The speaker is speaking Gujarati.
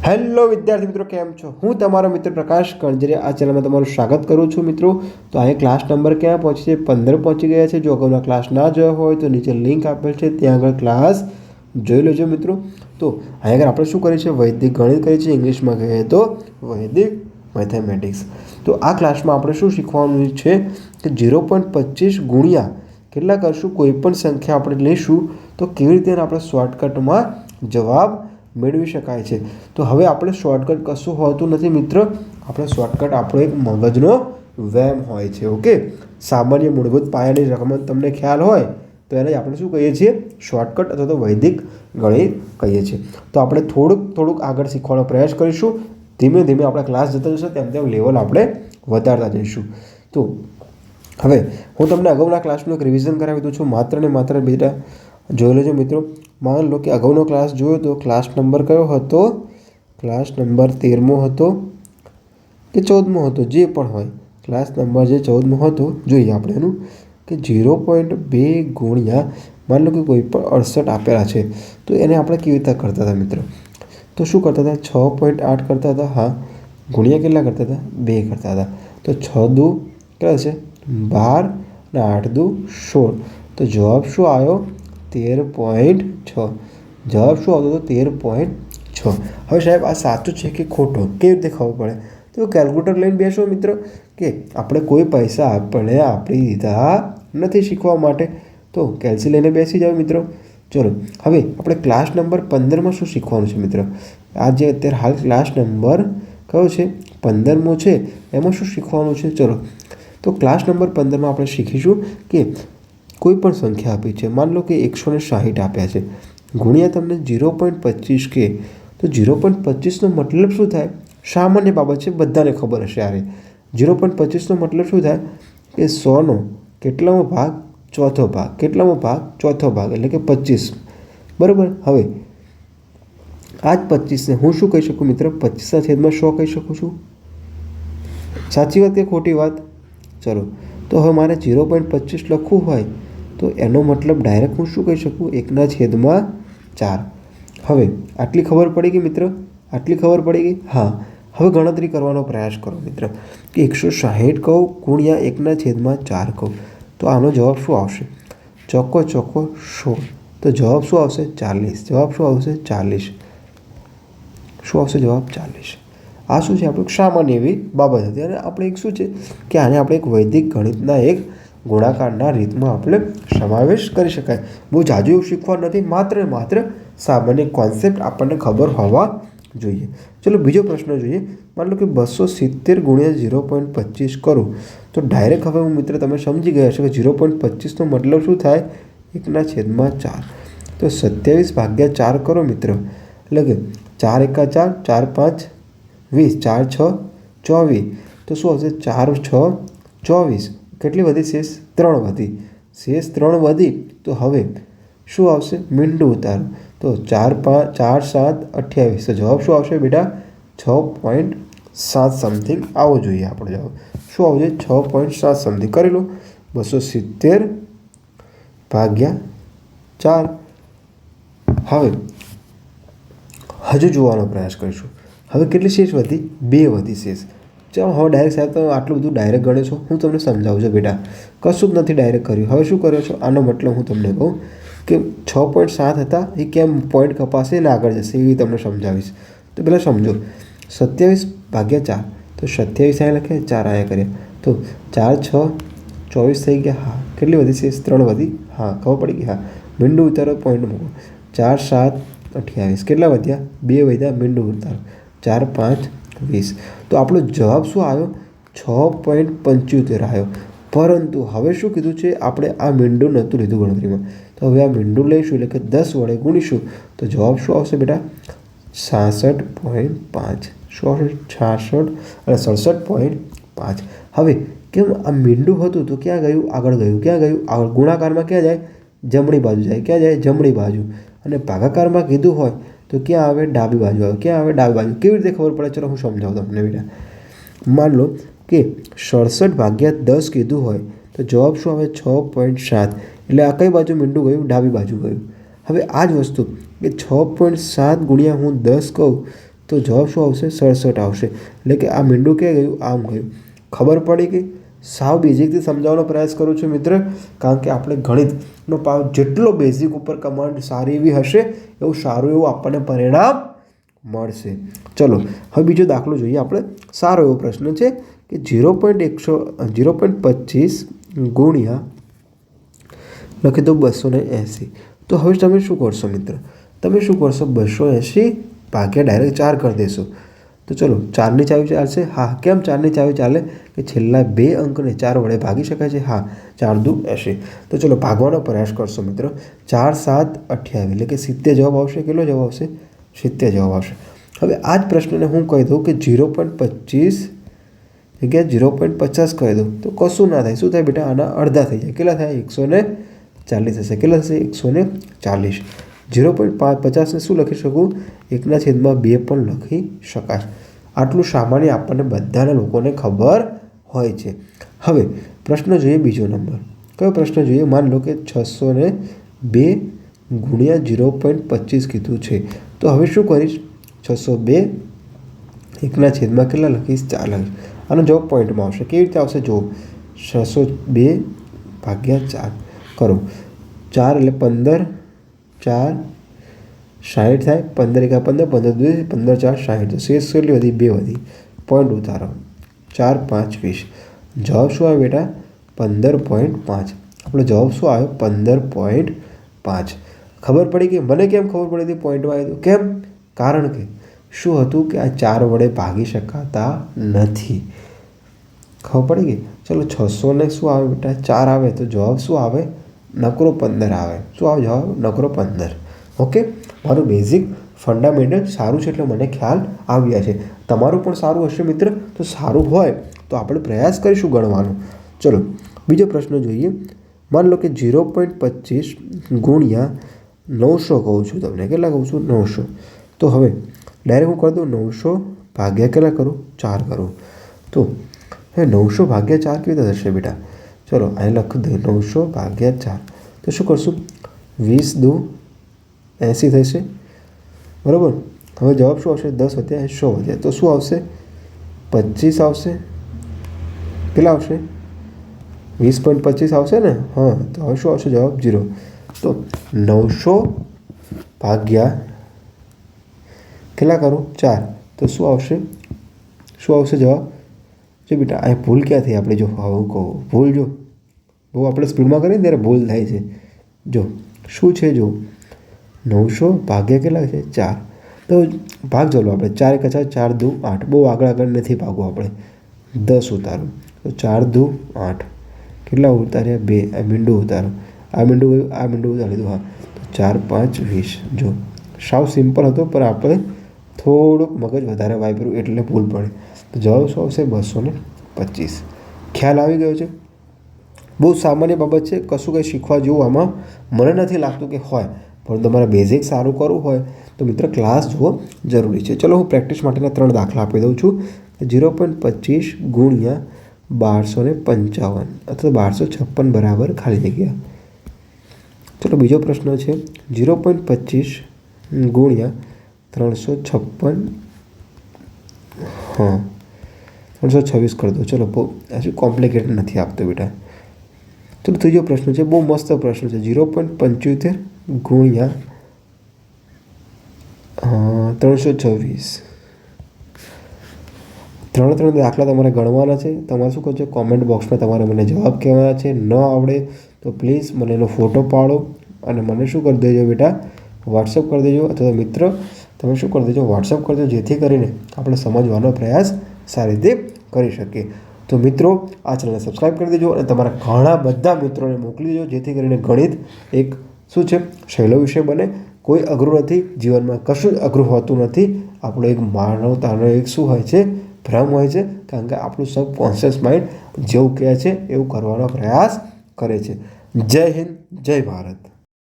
હેલો વિદ્યાર્થી મિત્રો, કેમ છો? હું તમારો મિત્ર પ્રકાશ કણજરિયા આ ચેનલમાં તમારું સ્વાગત કરું છું મિત્રો. તો અહીં ક્લાસ નંબર ક્યાં પહોંચી છે? 15 પહોંચી ગયા છે. જો અગાઉના ક્લાસ ના જોયો હોય તો નીચે લિંક આપેલ છે, ત્યાં આગળ ક્લાસ જોઈ લેજો મિત્રો. તો અહીં આગળ આપણે શું કરીએ છીએ? વૈદિક ગણિત કરીએ છીએ, ઇંગ્લિશમાં કહીએ તો વૈદિક મેથેમેટિક્સ. તો આ ક્લાસમાં આપણે શું શીખવાનું છે કે 0.25 ગુણ્યા કેટલા કરશું, કોઈ પણ સંખ્યા આપણે લઈશું તો કેવી રીતે આપણે શોર્ટકટમાં જવાબ મેળવી શકાય છે. તો હવે આપણે શોર્ટકટ કશું હોતું નથી મિત્ર. આપણે શોર્ટકટ આપણો એક મગજનો વ્યાયામ હોય છે. ઓકે, સામાન્ય મૂળભૂત પાયાની રકમ તમને ખ્યાલ હોય તો એને આપણે શું કહીએ છીએ? શોર્ટકટ અથવા તો વૈદિક ગણિત કહીએ છીએ. તો આપણે થોડુંક આગળ શીખવાનો પ્રયાસ કરીશું. ધીમે ધીમે આપણા ક્લાસ જતા જશે તેમ લેવલ આપણે વધારતા જઈશું. તો હવે હું તમને અગાઉના ક્લાસનું એક રિવિઝન કરાવી દઉં છું. માત્ર ને માત્ર બેટા જોઈ લેજો મિત્રો. માની લો કે અગાઉનો ક્લાસ જોયો તો ક્લાસ નંબર કયો હતો? ક્લાસ નંબર 13મો હતો કે 14મો હતો, જે પણ હોય. ક્લાસ નંબર જે 14મો હતો, જોઈએ આપણે એનું કે 0.2 ગુણ્યા માની લો કે કોઈ પણ 68 આપેલા છે તો એને આપણે કેવી રીતે કરતા હતા મિત્રો? તો શું કરતા હતા? 6.8 કરતા હતા. હા, ગુણ્યા કેટલા કરતા હતા? 2 કરતા હતા. તો 6 દુ કેટલા છે? 12 અને 8 દુ 16. તો જવાબ શું આવ્યો? 13.6. જવાબ શું આવતો હતો? 13.6. હવે સાહેબ આ સાચું છે કે ખોટું કેવી રીતે ખબર પડે? તો કેલ્ક્યુલેટર લઈને બેસો મિત્રો. કે આપણે કોઈ પૈસા આપણે આપી દીધા નથી શીખવા માટે, તો કેલ્સી લઈને બેસી જાઓ મિત્રો. ચલો હવે આપણે ક્લાસ નંબર 15માં શું શીખવાનું છે મિત્રો? આ જે અત્યારે હાલ ક્લાસ નંબર કયો છે? 15મો છે. એમાં શું શીખવાનું છે? ચલો તો ક્લાસ નંબર 15માં આપણે શીખીશું કે કોઈ પણ સંખ્યા આપી છે, માન લો કે 160 આપ્યા છે, ગુણ્યા તમને 0.25 કે. તો 0.25નો મતલબ શું થાય? સામાન્ય બાબત છે, બધાને ખબર હશે. યારે 0.25નો મતલબ શું થાય કે 100નો કેટલામો ભાગ? ચોથો ભાગ. કેટલામો ભાગ? ચોથો ભાગ, એટલે કે 25. બરાબર. હવે આ જ 25ને હું શું કહી શકું મિત્રો? 25/100 કહી શકું છું. સાચી વાત કે ખોટી વાત? ચલો તો હવે મારે 0.25 લખવું હોય તો એનો મતલબ ડાયરેક્ટ હું શું કહી શકું? 1/4. હવે આટલી ખબર પડી ગઈ મિત્ર? આટલી ખબર પડી ગઈ? હા. હવે ગણતરી કરવાનો પ્રયાસ કરો મિત્ર કે 160 કહું ગુણ્યા 1/4 કહું તો આનો જવાબ શું આવશે? ચોખ્ખો 16. તો જવાબ શું આવશે? 40. જવાબ શું આવશે? 40. શું આવશે જવાબ? 40. આ શું છે? આપણું સામાન્ય એવી બાબત હતી. અને આપણે એક શું છે કે આને આપણે એક વૈદિક ગણિતના એક ગુણાકારના રીતમાં આપણે સમાવેશ કરી શકાય. બહુ જાજુ એવું શીખવા નથી, માત્ર સામાન્ય કોન્સેપ્ટ આપણને ખબર હોવા જોઈએ. ચલો બીજો પ્રશ્ન જોઈએ. માની લો કે 270 ગુણ્યા 0.25 કરું તો ડાયરેક્ટ હવે હું મિત્ર તમે સમજી ગયા છો કે 0.25નો મતલબ શું થાય? 1/4. તો 27/4 કરો મિત્ર, એટલે કે 4 એકા 4, 4 5 20, 4 6 24. તો શું આવશે? 4 6 24. કેટલી વધી? શેષ 3 વધી. શેષ 3 વધી તો હવે શું આવશે? મીંડું ઉતારો. તો 4 5 4 7 28. તો જવાબ શું આવશે બેટા? 6.7 સમથિંગ આવો જોઈએ આપણો જવાબ. શું આવવો જોઈએ? 6.7 સમથિંગ. કરી લો. 270/4. હવે હજુ જોવાનો પ્રયાસ કરીશું. હવે કેટલી શેષ વધી? 2 વધી શેષ. ચાલો હવે ડાયરેક્ટ સાહેબ તમે આટલું બધું ડાયરેક્ટ ગણો છો, હું તમને સમજાવું છું બેટા. કશું જ નથી ડાયરેક્ટ કર્યું. હવે શું કર્યો છો? આનો મતલબ હું તમને કહું કે 6.7 હતા એ કેમ પોઈન્ટ કપાશે ને આગળ જશે એ તમને સમજાવીશ. તો પહેલાં સમજો. 27/4. તો 27 અહીંયા લખે, 4 અહીંયા કર્યા. તો 4 6 24 થઈ ગયા. હા. કેટલી વધી શેષ? 3 વધી. હા, ખબર પડી ગઈ. હા, મીંડું ઉતારો, પોઈન્ટ મૂકો. 4 7 28. કેટલા વધ્યા? 2 વધ્યા. મીંડું ઉતારો. 4 5 20. તો આપણો જવાબ શું આવ્યો? 6.75 આવ્યો. પરંતુ હવે શું કીધું છે? આપણે આ મીંડું નહોતું લીધું ગણતરીમાં. તો હવે આ મીંડું લઈશું એટલે કે 10 વડે ગુણીશું તો જવાબ શું આવશે બેટા? 66.5. શું આવશે? 66 અને 67.5. હવે કેમ આ મીંડું હતું તો ક્યાં ગયું? આગળ ગયું. ક્યાં ગયું? આગળ. ગુણાકારમાં ક્યાં જાય? જમણી બાજુ જાય. ક્યાં જાય? જમણી બાજુ. અને ભાગાકારમાં કીધું હોય તો ક્યાં આવે? ડાબી બાજુ આવે. ક્યાં આવે? ડાબી બાજુ. કેવી રીતે ખબર પડે? ચલો હું સમજાવું તમને બેટા. માન લો કે 67/10 કીધું હોય તો જવાબ શું આવે? 6.7. એટલે આ કઈ બાજુ મીંડું ગયું? ડાબી બાજુ ગયું. હવે આ જ વસ્તુ કે 6.7 ગુણ્યા હું 10 કહું તો જવાબ શું આવશે? 67 આવશે. એટલે કે આ મીંડું ક્યાં ગયું? આમ ગયું. ખબર પડી ગઈ? સાવ બેઝિકથી સમજાવવાનો પ્રયાસ કરું છું મિત્ર, કારણ કે આપણે ગણિતનો પાવ જેટલો બેઝિક ઉપર કમાન્ડ સારી એવી હશે એવું સારું એવું આપણને પરિણામ મળશે. ચલો હવે બીજો દાખલો જોઈએ આપણે. સારો એવો પ્રશ્ન છે કે 0.25 ગુણ્યા લખી દો 280. તો હવે તમે શું કરશો મિત્ર? તમે શું કરશો? 280 ભાગ્યા ડાયરેક્ટ 4 કરી દેશો. તો ચલો 4ની ચાવી ચાલશે? હા. કેમ 4ની ચાવી ચાલે? કે છેલ્લા 2 અંકને 4 વડે ભાગી શકાય છે. હા. 4 દુ 80. તો ચલો ભાગવાનો પ્રયાસ કરશો મિત્રો. 4 7 28 એટલે કે 70 જવાબ આવશે. કેટલો જવાબ આવશે? 70 જવાબ આવશે. હવે આ જ પ્રશ્નને હું કહી દઉં કે 0.25 જગ્યાએ 0.50 કહી દઉં તો કશું ના થાય. શું થાય બેટા? આના અડધા થઈ જાય. કેટલા થાય? 140 થશે. કેટલા થશે? 140. 0.50ને શું લખી શકું? 1/2 પણ લખી શકાય. આટલું સામાન્ય આપણને બધાના લોકોને ખબર હોય છે. હવે પ્રશ્ન જોઈએ બીજો નંબર. કયો પ્રશ્ન જોઈએ? માની લો કે 602 ગુણ્યા 0.25 કીધું છે. તો હવે શું કરીશ? 602 1/કેટલા લખીશ? 4 લખીશ. આનો જવાબ પોઈન્ટમાં આવશે. કેવી રીતે આવશે? જો 602 ભાગ્યા 4 કરો. 4 એટલે 15, 4 60 થાય. 15 × 15 15 2 15 4 60. તો શેષ કેટલી વધી? 2 વધી. પોઈન્ટ ઉતારો. 4 5 20. જવાબ શું આવે બેટા? 15.5. આપણો જવાબ શું આવ્યો? 15.5. ખબર પડી કે મને કેમ ખબર પડી હતી પોઈન્ટમાં આવ્યું? કેમ? કારણ કે શું હતું કે આ 4 વડે ભાગી શકાતા નથી. ખબર પડી ગઈ? ચલો 600 ને શું આવે બેટા? 4 આવે તો જવાબ શું આવે? નકરો 15 આવે. શું આવે જવાબ? નકરો 15. ઓકે. મારું બેઝિક ફંડામેન્ટલ સારું છે એટલે મને ખ્યાલ આવ્યા છે. તમારું પણ સારું હશે મિત્ર. તો સારું હોય તો આપણે પ્રયાસ કરીશું ગણવાનો. ચલો બીજો પ્રશ્ન જોઈએ. માની લો કે 0.25 ગુણ્યા 900 કહું છું તમને. કેટલા કહું છું? 900. તો હવે ડાયરેક્ટ હું કરી દઉં 900 ભાગ્યા કેટલા કરું? 4 કરું. તો હવે 900 ભાગ્યા 4 કેવી રીતે થશે બેટા? ચલો અહીં લખી દઈએ 900 ભાગ્યા 4. તો શું કરશું? 20 દુ 80 થશે. બરાબર. હવે જવાબ શું આવશે? 10 વધ્યા 100 વધ્યા. તો શું આવશે? 25 આવશે. કેટલા આવશે? 20.25 આવશે ને? હા. તો હવે શું આવશે જવાબ? 0. તો 900 ભાગ્યા કેટલા કરું? 4. તો શું આવશે? શું આવશે જવાબ? જો બેટા આ ભૂલ ક્યાં થઈ આપણે? જો આવું કહું ભૂલ, જો બહુ આપણે સ્પીડમાં કરીએ ત્યારે ભૂલ થાય છે. જો શું છે? જો 900 ભાગ્યા કેટલા છે? 4. તો ભાગ ચાલો આપણે 4 × 4 4 દુ 8. બહુ આગળ નથી ભાગવું આપણે. 10 ઉતારો. તો 4 દુ 8. કેટલા ઉતાર્યા? 2. આ મીંડું ઉતારો. આ મીંડું ગયું. આ મીંડું ઉતારી લીધું. હા. તો 4 5 20. જો સાવ સિમ્પલ હતો પણ આપણે થોડુંક મગજ વધારે વાપર્યું એટલે ભૂલ પડે. તો જવાબ શું આવશે? 225. ખ્યાલ આવી ગયો છે? બહુ સામાન્ય બાબત છે. કશું કંઈ શીખવા જેવું આમાં મને નથી લાગતું કે હોય. પણ તમારે બેઝિક સારું કરવું હોય તો મિત્ર ક્લાસ જુઓ જરૂરી છે. ચલો હું પ્રેક્ટિસ માટેના 3 દાખલા આપી દઉં છું. 0.25 ગુણ્યા 1255 અથવા 1256 બરાબર ખાલી જગ્યા. ચલો બીજો પ્રશ્ન છે 0.25 ગુણ્યા 356. હા 326 કરી દો. ચલો બહુ હજુ કોમ્પ્લિકેટેડ નથી આપતો બેટા. ચલો ત્રીજો પ્રશ્ન છે, બહુ મસ્ત પ્રશ્ન છે. 0.75 ગુણ્યા 326. ત્રણ દાખલા તમારે ગણવાના છે. તમારે શું કરજો? કોમેન્ટ બોક્સમાં તમારે મને જવાબ કહેવાના છે. ન આવડે તો પ્લીઝ મને એનો ફોટો પાડો અને મને શું કરી દેજો બેટા? વોટ્સઅપ કરી દેજો. અથવા મિત્ર તમે શું કરી દેજો? વોટ્સઅપ કરી દેજો, જેથી કરીને આપણે સમજવાનો પ્રયાસ સારી રીતે કરી શકીએ. તો મિત્રો આ ચેનલને સબસ્ક્રાઈબ કરી દેજો અને તમારા ઘણા બધા મિત્રોને મોકલી દેજો, જેથી કરીને ગણિત એક શું છે? સહેલો વિષય બને. કોઈ અઘરું નથી. જીવનમાં કશું જ અઘરું હોતું નથી. આપણો એક માનવતાનો એક શું હોય છે? ભ્રમ હોય છે. કારણ કે આપણું સબકોન્શિયસ માઇન્ડ જેવું કહે છે એવું કરવાનો પ્રયાસ કરે છે. જય હિન્દ, જય ભારત.